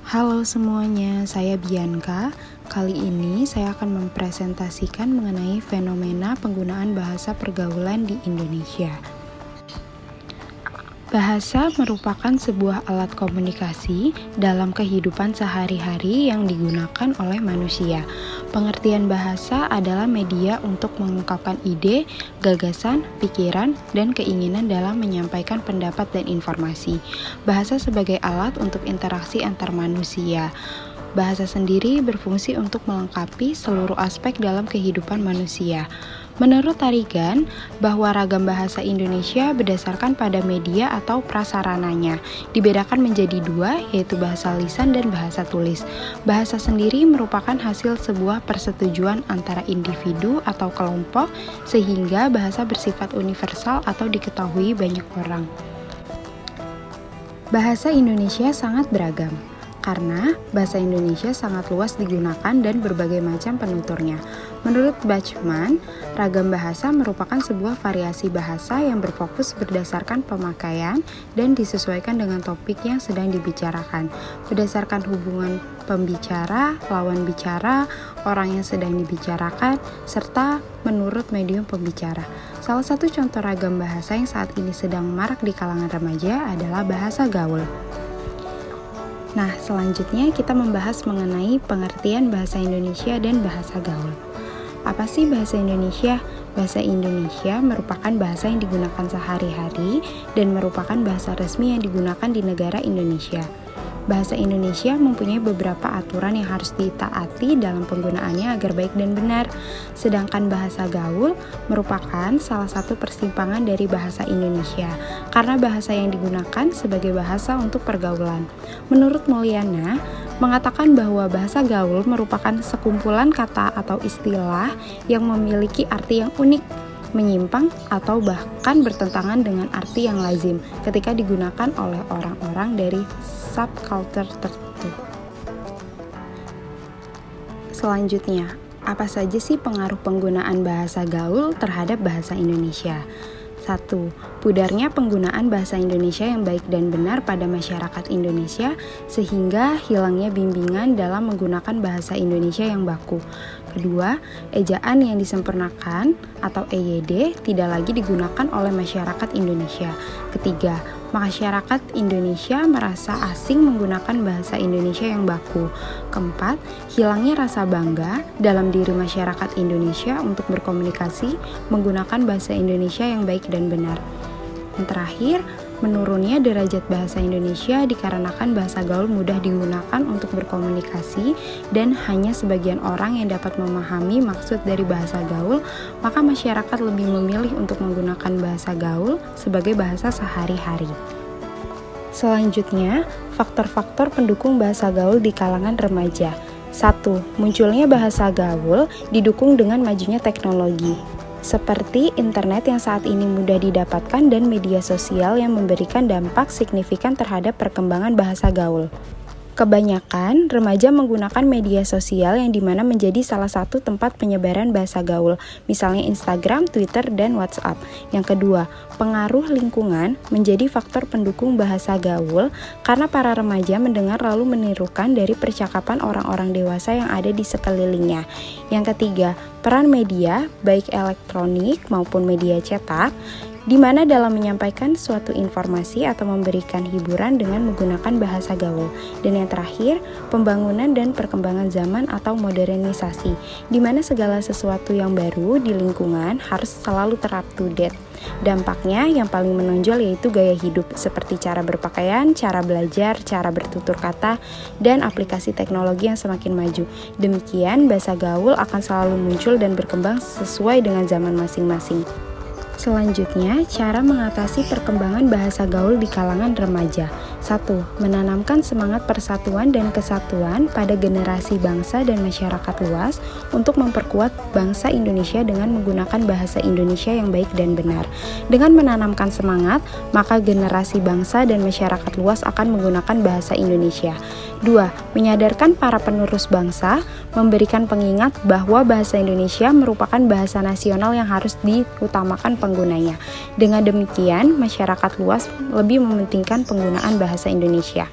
Halo semuanya, saya Bianca. Kali ini saya akan mempresentasikan mengenai fenomena penggunaan bahasa pergaulan di Indonesia. Bahasa merupakan sebuah alat komunikasi dalam kehidupan sehari-hari yang digunakan oleh manusia. Pengertian bahasa adalah media untuk mengungkapkan ide, gagasan, pikiran, dan keinginan dalam menyampaikan pendapat dan informasi. Bahasa sebagai alat untuk interaksi antar manusia. Bahasa sendiri berfungsi untuk melengkapi seluruh aspek dalam kehidupan manusia. Menurut Tarigan, bahwa ragam bahasa Indonesia berdasarkan pada media atau prasarananya, dibedakan menjadi dua, yaitu bahasa lisan dan bahasa tulis. Bahasa sendiri merupakan hasil sebuah persetujuan antara individu atau kelompok, sehingga bahasa bersifat universal atau diketahui banyak orang. Bahasa Indonesia sangat beragam, karena bahasa Indonesia sangat luas digunakan dan berbagai macam penuturnya. Menurut Bachman, ragam bahasa merupakan sebuah variasi bahasa yang berfokus berdasarkan pemakaian dan disesuaikan dengan topik yang sedang dibicarakan, berdasarkan hubungan pembicara, lawan bicara, orang yang sedang dibicarakan, serta menurut medium pembicara. Salah satu contoh ragam bahasa yang saat ini sedang marak di kalangan remaja adalah bahasa gaul. Nah, selanjutnya kita membahas mengenai pengertian bahasa Indonesia dan bahasa gaul. Apa sih bahasa Indonesia? Bahasa Indonesia merupakan bahasa yang digunakan sehari-hari dan merupakan bahasa resmi yang digunakan di negara Indonesia. Bahasa Indonesia mempunyai beberapa aturan yang harus ditaati dalam penggunaannya agar baik dan benar. Sedangkan bahasa gaul merupakan salah satu persimpangan dari bahasa Indonesia, karena bahasa yang digunakan sebagai bahasa untuk pergaulan. Menurut Mulyana, mengatakan bahwa bahasa gaul merupakan sekumpulan kata atau istilah yang memiliki arti yang unik, menyimpang, atau bahkan bertentangan dengan arti yang lazim ketika digunakan oleh orang-orang dari subculture tertentu. Selanjutnya, apa saja sih pengaruh penggunaan bahasa gaul terhadap bahasa Indonesia? 1. Pudarnya penggunaan bahasa Indonesia yang baik dan benar pada masyarakat Indonesia sehingga hilangnya bimbingan dalam menggunakan bahasa Indonesia yang baku. Kedua, ejaan yang disempurnakan atau EYD tidak lagi digunakan oleh masyarakat Indonesia. Ketiga, masyarakat Indonesia merasa asing menggunakan bahasa Indonesia yang baku. Keempat, hilangnya rasa bangga dalam diri masyarakat Indonesia untuk berkomunikasi menggunakan bahasa Indonesia yang baik dan benar. Yang terakhir, menurunnya derajat bahasa Indonesia dikarenakan bahasa gaul mudah digunakan untuk berkomunikasi dan hanya sebagian orang yang dapat memahami maksud dari bahasa gaul, maka masyarakat lebih memilih untuk menggunakan bahasa gaul sebagai bahasa sehari-hari. Selanjutnya, faktor-faktor pendukung bahasa gaul di kalangan remaja. 1. Munculnya bahasa gaul didukung dengan majunya teknologi, seperti internet yang saat ini mudah didapatkan dan media sosial yang memberikan dampak signifikan terhadap perkembangan bahasa gaul. Kebanyakan remaja menggunakan media sosial yang dimana menjadi salah satu tempat penyebaran bahasa gaul, misalnya Instagram, Twitter, dan WhatsApp. Yang kedua, pengaruh lingkungan menjadi faktor pendukung bahasa gaul karena para remaja mendengar lalu menirukan dari percakapan orang-orang dewasa yang ada di sekelilingnya. Yang ketiga, peran media, baik elektronik maupun media cetak, di mana dalam menyampaikan suatu informasi atau memberikan hiburan dengan menggunakan bahasa gaul. Dan yang terakhir, pembangunan dan perkembangan zaman atau modernisasi, di mana segala sesuatu yang baru di lingkungan harus selalu up to date. Dampaknya yang paling menonjol yaitu gaya hidup, seperti cara berpakaian, cara belajar, cara bertutur kata, dan aplikasi teknologi yang semakin maju. Demikian, bahasa gaul akan selalu muncul dan berkembang sesuai dengan zaman masing-masing. Selanjutnya, cara mengatasi perkembangan bahasa gaul di kalangan remaja. 1. Menanamkan semangat persatuan dan kesatuan pada generasi bangsa dan masyarakat luas untuk memperkuat bangsa Indonesia dengan menggunakan bahasa Indonesia yang baik dan benar. Dengan menanamkan semangat, maka generasi bangsa dan masyarakat luas akan menggunakan bahasa Indonesia. 2. Menyadarkan para penerus bangsa, memberikan pengingat bahwa bahasa Indonesia merupakan bahasa nasional yang harus diutamakan penggunanya. Dengan demikian, masyarakat luas lebih mementingkan penggunaan bahasa Indonesia.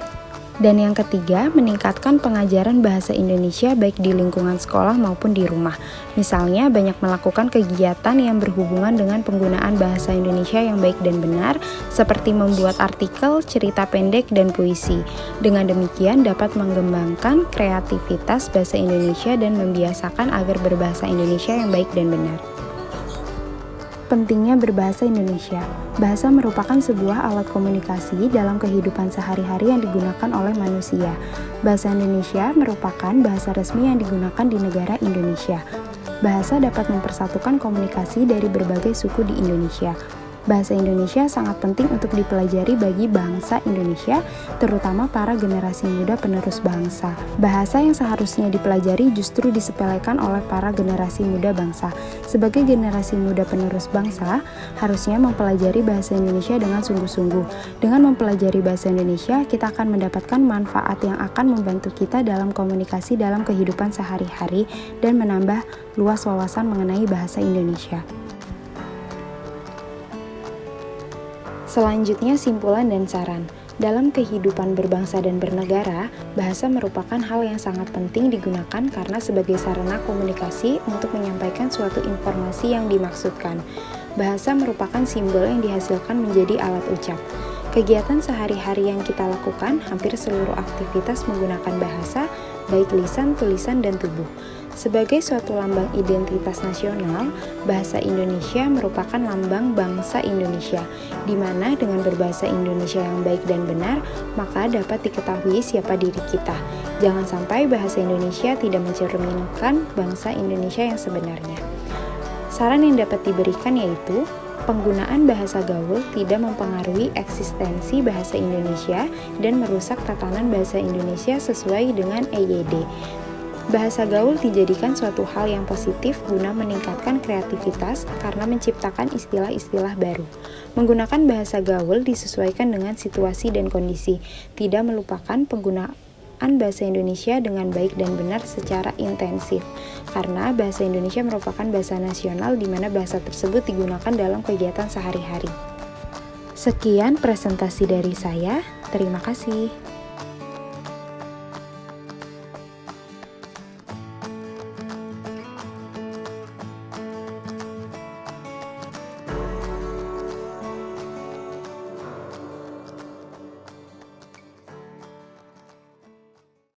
Dan yang ketiga, meningkatkan pengajaran bahasa Indonesia baik di lingkungan sekolah maupun di rumah. Misalnya, banyak melakukan kegiatan yang berhubungan dengan penggunaan bahasa Indonesia yang baik dan benar, seperti membuat artikel, cerita pendek, dan puisi. Dengan demikian, dapat mengembangkan kreativitas bahasa Indonesia dan membiasakan agar berbahasa Indonesia yang baik dan benar. Pentingnya berbahasa Indonesia. Bahasa merupakan sebuah alat komunikasi dalam kehidupan sehari-hari yang digunakan oleh manusia. Bahasa Indonesia merupakan bahasa resmi yang digunakan di negara Indonesia. Bahasa dapat mempersatukan komunikasi dari berbagai suku di Indonesia. Bahasa Indonesia sangat penting untuk dipelajari bagi bangsa Indonesia, terutama para generasi muda penerus bangsa. Bahasa yang seharusnya dipelajari justru disepelekan oleh para generasi muda bangsa. Sebagai generasi muda penerus bangsa, harusnya mempelajari bahasa Indonesia dengan sungguh-sungguh. Dengan mempelajari bahasa Indonesia, kita akan mendapatkan manfaat yang akan membantu kita dalam komunikasi dalam kehidupan sehari-hari dan menambah luas wawasan mengenai bahasa Indonesia. Selanjutnya, simpulan dan saran. Dalam kehidupan berbangsa dan bernegara, bahasa merupakan hal yang sangat penting digunakan karena sebagai sarana komunikasi untuk menyampaikan suatu informasi yang dimaksudkan. Bahasa merupakan simbol yang dihasilkan menjadi alat ucap. Kegiatan sehari-hari yang kita lakukan, hampir seluruh aktivitas menggunakan bahasa, baik lisan, tulisan, dan tubuh. Sebagai suatu lambang identitas nasional, bahasa Indonesia merupakan lambang bangsa Indonesia, di mana dengan berbahasa Indonesia yang baik dan benar, maka dapat diketahui siapa diri kita. Jangan sampai bahasa Indonesia tidak mencerminkan bangsa Indonesia yang sebenarnya. Saran yang dapat diberikan yaitu, penggunaan bahasa gaul tidak mempengaruhi eksistensi bahasa Indonesia dan merusak tatanan bahasa Indonesia sesuai dengan EYD. Bahasa gaul dijadikan suatu hal yang positif guna meningkatkan kreativitas karena menciptakan istilah-istilah baru. Menggunakan bahasa gaul disesuaikan dengan situasi dan kondisi, tidak melupakan penggunaan bahasa Indonesia dengan baik dan benar secara intensif, karena bahasa Indonesia merupakan bahasa nasional di mana bahasa tersebut digunakan dalam kegiatan sehari-hari. Sekian presentasi dari saya, terima kasih.